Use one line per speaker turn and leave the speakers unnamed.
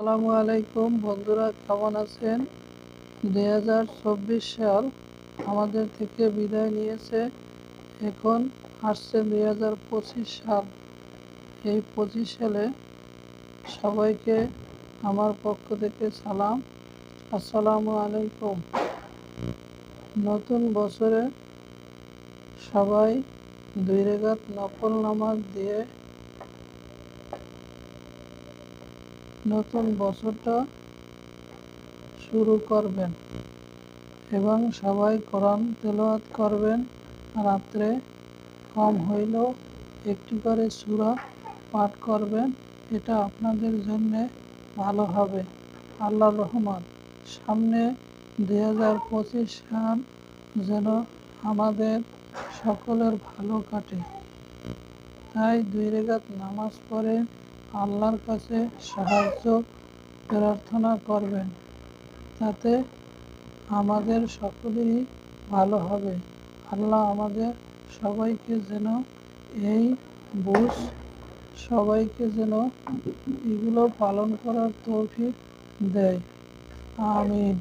আসসালামু আলাইকুম বন্ধুরা, কেমন আছেন? 2024 সাল আমাদের থেকে বিদায় নিয়েছে। এখন আসছে 2025 সাল। এই 25 সালে সবাইকে আমার পক্ষ থেকে সালাম, আসসালামু আলাইকুম। নতুন বছরে সবাই 2 রাকাত নফল নামাজ দিয়ে নতুন বছরটা শুরু করবেন এবং সবাই কোরআন তেলাওয়াত করবেন। রাত্রে কম হইলেও একটি করে সূরা পাঠ করবেন। এটা আপনাদের জন্য ভালো হবে। আল্লাহর রহমত। সামনে 2025 সাল যেন আমাদের সকলের ভালো কাটে। তাই 2 রাকাত নামাজ পড়ে আল্লাহর কাছে সাহায্য প্রার্থনা করবেন, তাতে আমাদের সকলেরই ভালো হবে। আল্লাহ আমাদের সবাইকে যেন এই বুঝ সবাইকে যেন এগুলো পালন করার তৌফিক দেয়। আমিন।